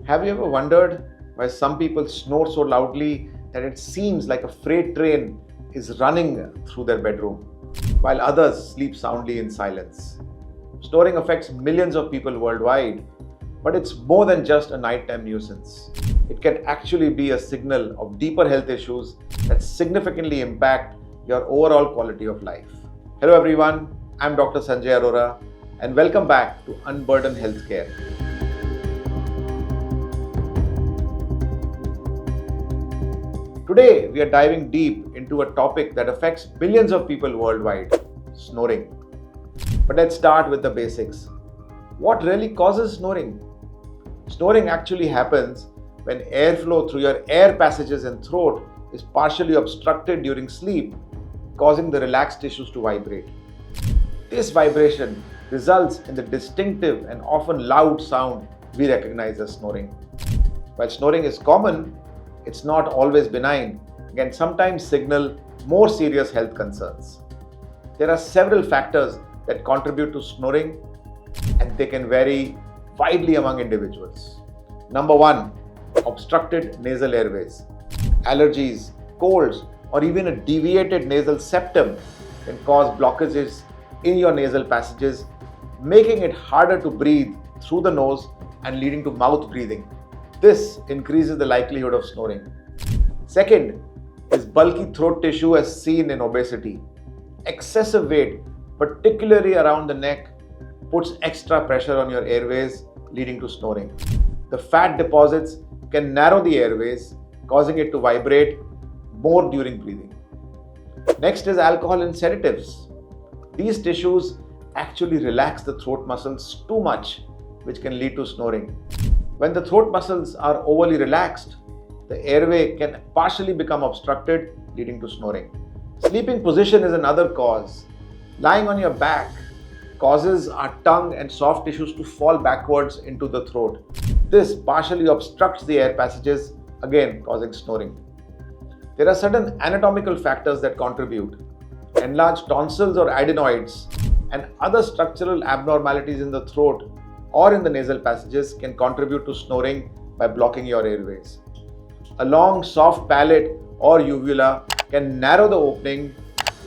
Have you ever wondered why some people snore so loudly that it seems like a freight train is running through their bedroom, while others sleep soundly in silence? Snoring affects millions of people worldwide, but it's more than just a nighttime nuisance. It can actually be a signal of deeper health issues that significantly impact your overall quality of life. Hello everyone, I'm Dr. Sanjay Arora and welcome back to Unburden Healthcare. Today, we are diving deep into a topic that affects billions of people worldwide, snoring. But let's start with the basics. What really causes snoring? Snoring actually happens when airflow through your air passages and throat is partially obstructed during sleep, causing the relaxed tissues to vibrate. This vibration results in the distinctive and often loud sound we recognize as snoring. While snoring is common, it's not always benign and can sometimes signal more serious health concerns. There are several factors that contribute to snoring and they can vary widely among individuals. Number one, obstructed nasal airways. Allergies, colds, or even a deviated nasal septum can cause blockages in your nasal passages, making it harder to breathe through the nose and leading to mouth breathing. This increases the likelihood of snoring. Second is bulky throat tissue as seen in obesity. Excessive weight, particularly around the neck, puts extra pressure on your airways, leading to snoring. The fat deposits can narrow the airways, causing it to vibrate more during breathing. Next is alcohol and sedatives. These tissues actually relax the throat muscles too much, which can lead to snoring. When the throat muscles are overly relaxed, the airway can partially become obstructed, leading to snoring. Sleeping position is another cause. Lying on your back causes our tongue and soft tissues to fall backwards into the throat. This partially obstructs the air passages, again causing snoring. There are certain anatomical factors that contribute. Enlarged tonsils or adenoids and other structural abnormalities in the throat or in the nasal passages can contribute to snoring by blocking your airways. A long, soft palate or uvula can narrow the opening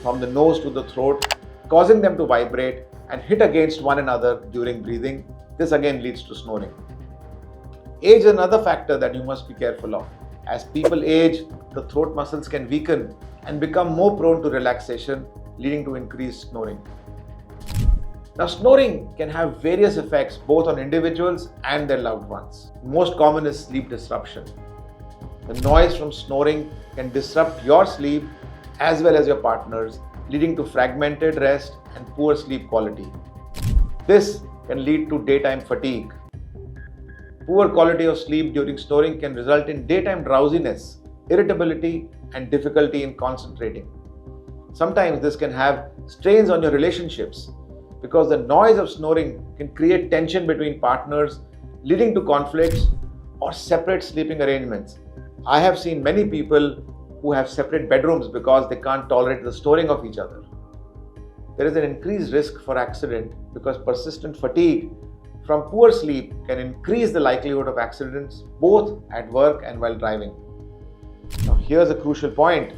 from the nose to the throat, causing them to vibrate and hit against one another during breathing. This again leads to snoring. Age is another factor that you must be careful of. As people age, the throat muscles can weaken and become more prone to relaxation, leading to increased snoring. Now, snoring can have various effects both on individuals and their loved ones. Most common is sleep disruption. The noise from snoring can disrupt your sleep as well as your partner's, leading to fragmented rest and poor sleep quality. This can lead to daytime fatigue. Poor quality of sleep during snoring can result in daytime drowsiness, irritability, and difficulty in concentrating. Sometimes this can have strains on your relationships because the noise of snoring can create tension between partners, leading to conflicts or separate sleeping arrangements. I have seen many people who have separate bedrooms because they can't tolerate the snoring of each other. There is an increased risk for accident because persistent fatigue from poor sleep can increase the likelihood of accidents both at work and while driving. Now, here's a crucial point.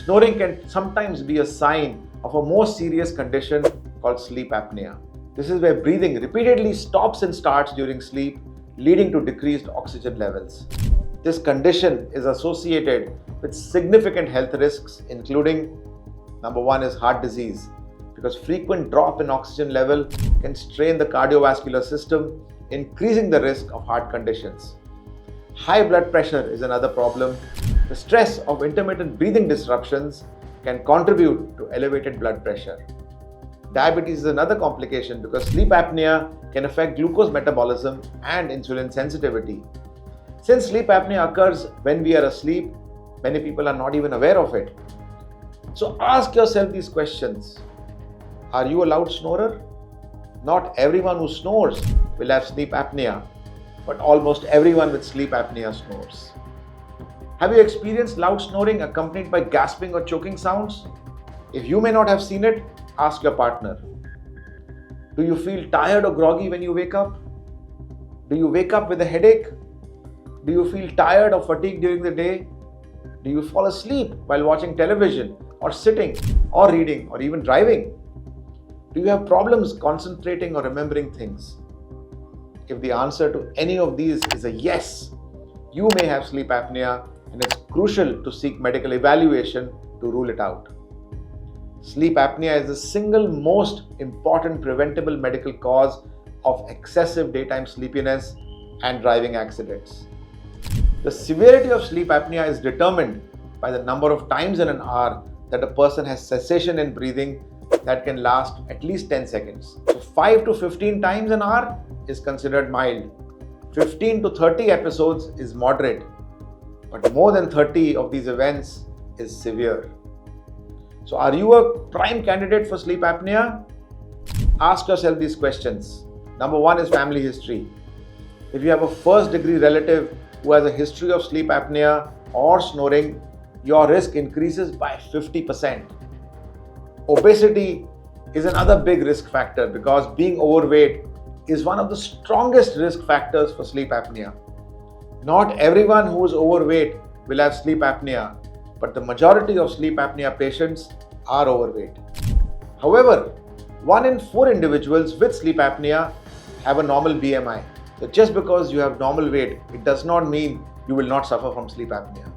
Snoring can sometimes be a sign of a more serious condition called sleep apnea. This is where breathing repeatedly stops and starts during sleep, leading to decreased oxygen levels. This condition is associated with significant health risks, including number one is heart disease, because frequent drop in oxygen level can strain the cardiovascular system, increasing the risk of heart conditions. High blood pressure is another problem. The stress of intermittent breathing disruptions can contribute to elevated blood pressure. Diabetes is another complication because sleep apnea can affect glucose metabolism and insulin sensitivity. Since sleep apnea occurs when we are asleep, many people are not even aware of it. So ask yourself these questions. Are you a loud snorer? Not everyone who snores will have sleep apnea, but almost everyone with sleep apnea snores. Have you experienced loud snoring accompanied by gasping or choking sounds? If you may not have seen it, ask your partner. Do you feel tired or groggy when you wake up? Do you wake up with a headache? Do you feel tired or fatigued during the day? Do you fall asleep while watching television or sitting or reading or even driving? Do you have problems concentrating or remembering things? If the answer to any of these is a yes, you may have sleep apnea, and it's crucial to seek medical evaluation to rule it out. Sleep apnea is the single most important preventable medical cause of excessive daytime sleepiness and driving accidents. The severity of sleep apnea is determined by the number of times in an hour that a person has cessation in breathing that can last at least 10 seconds. So 5 to 15 times an hour is considered mild. 15 to 30 episodes is moderate. But more than 30 of these events is severe. So are you a prime candidate for sleep apnea? Ask yourself these questions. Number 1 is family history. If you have a first degree relative who has a history of sleep apnea or snoring, your risk increases by 50%. Obesity is another big risk factor because being overweight is one of the strongest risk factors for sleep apnea. Not everyone who is overweight will have sleep apnea, but the majority of sleep apnea patients are overweight. However, 1 in 4 individuals with sleep apnea have a normal BMI. So just because you have normal weight, it does not mean you will not suffer from sleep apnea.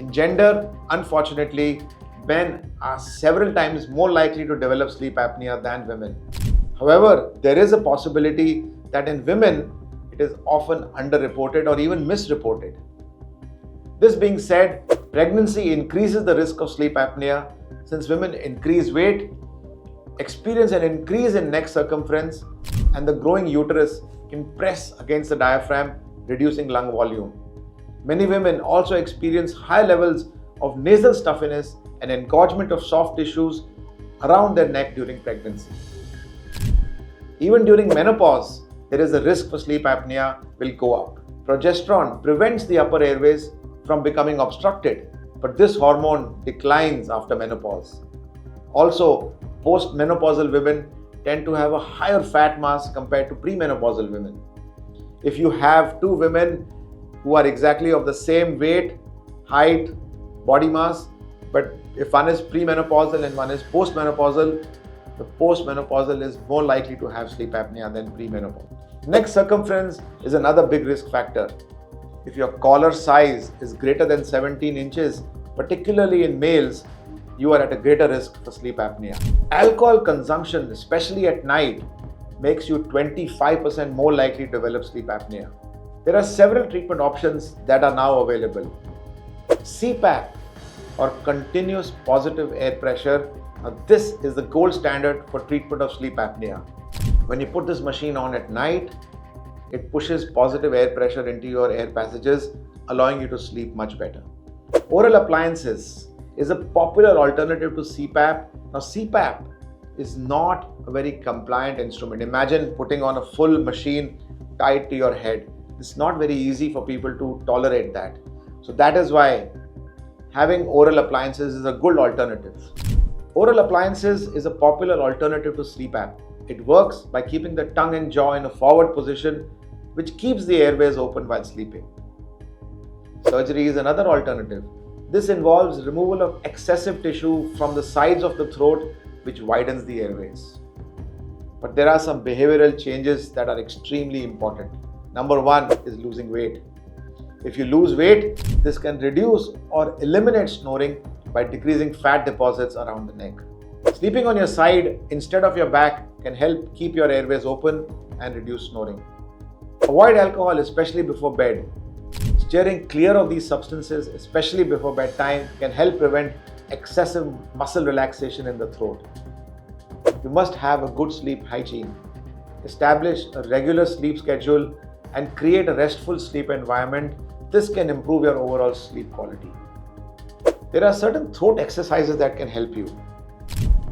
In gender, unfortunately, men are several times more likely to develop sleep apnea than women. However, there is a possibility that in women, it is often underreported or even misreported. This being said, pregnancy increases the risk of sleep apnea since women increase weight, experience an increase in neck circumference, and the growing uterus can press against the diaphragm, reducing lung volume. Many women also experience high levels of nasal stuffiness and engorgement of soft tissues around their neck during pregnancy. Even during menopause, there is a risk for sleep apnea will go up. Progesterone prevents the upper airways from becoming obstructed, but this hormone declines after menopause. Also, postmenopausal women tend to have a higher fat mass compared to premenopausal women. If you have 2 women who are exactly of the same weight, height, body mass, but if one is premenopausal and one is postmenopausal, the postmenopausal is more likely to have sleep apnea than premenopausal. Neck circumference is another big risk factor. If your collar size is greater than 17 inches, particularly in males, you are at a greater risk for sleep apnea. Alcohol consumption, especially at night, makes you 25% more likely to develop sleep apnea. There are several treatment options that are now available. CPAP or continuous positive air pressure. Now this is the gold standard for treatment of sleep apnea. When you put this machine on at night, it pushes positive air pressure into your air passages, allowing you to sleep much better. Oral appliances is a popular alternative to CPAP. Now CPAP is not a very compliant instrument. Imagine putting on a full machine tied to your head. It's not very easy for people to tolerate that. So that is why having oral appliances is a good alternative. Oral appliances is a popular alternative to CPAP. It works by keeping the tongue and jaw in a forward position, which keeps the airways open while sleeping. Surgery is another alternative. This involves removal of excessive tissue from the sides of the throat, which widens the airways. But there are some behavioral changes that are extremely important. Number 1 is losing weight. If you lose weight, this can reduce or eliminate snoring by decreasing fat deposits around the neck. Sleeping on your side instead of your back can help keep your airways open and reduce snoring. Avoid alcohol, especially before bed. Steering clear of these substances, especially before bedtime, can help prevent excessive muscle relaxation in the throat. You must have a good sleep hygiene. Establish a regular sleep schedule and create a restful sleep environment. This can improve your overall sleep quality. There are certain throat exercises that can help you.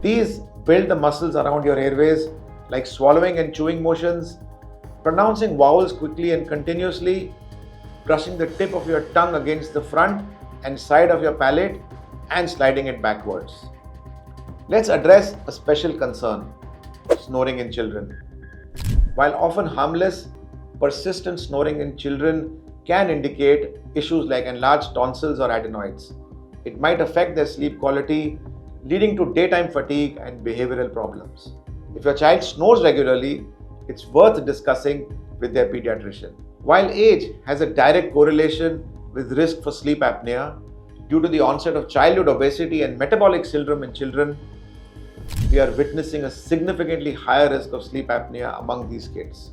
These build the muscles around your airways, like swallowing and chewing motions, pronouncing vowels quickly and continuously, brushing the tip of your tongue against the front and side of your palate, and sliding it backwards. Let's address a special concern: snoring in children. While often harmless, persistent snoring in children can indicate issues like enlarged tonsils or adenoids. It might affect their sleep quality, leading to daytime fatigue and behavioral problems. If your child snores regularly, it's worth discussing with their pediatrician. While age has a direct correlation with risk for sleep apnea, due to the onset of childhood obesity and metabolic syndrome in children, we are witnessing a significantly higher risk of sleep apnea among these kids.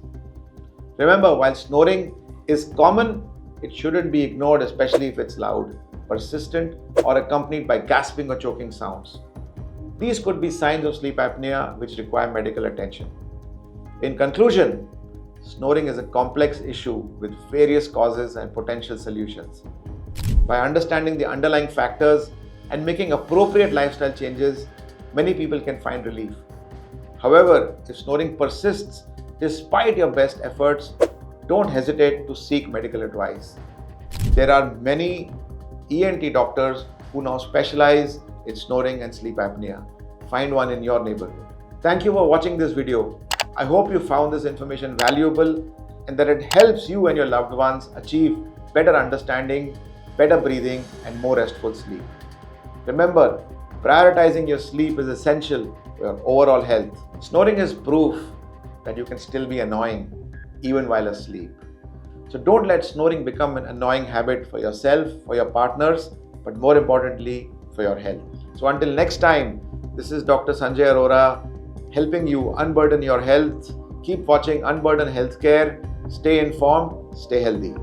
Remember, while snoring is common, it shouldn't be ignored, especially if it's loud, persistent, or accompanied by gasping or choking sounds. These could be signs of sleep apnea which require medical attention. In conclusion, snoring is a complex issue with various causes and potential solutions. By understanding the underlying factors and making appropriate lifestyle changes, many people can find relief. However, if snoring persists despite your best efforts, don't hesitate to seek medical advice. There are many ENT doctors who now specialize in snoring and sleep apnea. Find one in your neighborhood. Thank you for watching this video. I hope you found this information valuable and that it helps you and your loved ones achieve better understanding, better breathing, and more restful sleep. Remember, prioritizing your sleep is essential for your overall health. Snoring is proof that you can still be annoying even while asleep. So don't let snoring become an annoying habit for yourself, for your partners, but more importantly, for your health. So until next time, this is Dr. Sanjay Arora helping you unburden your health. Keep watching Unburden Healthcare. Stay informed, stay healthy.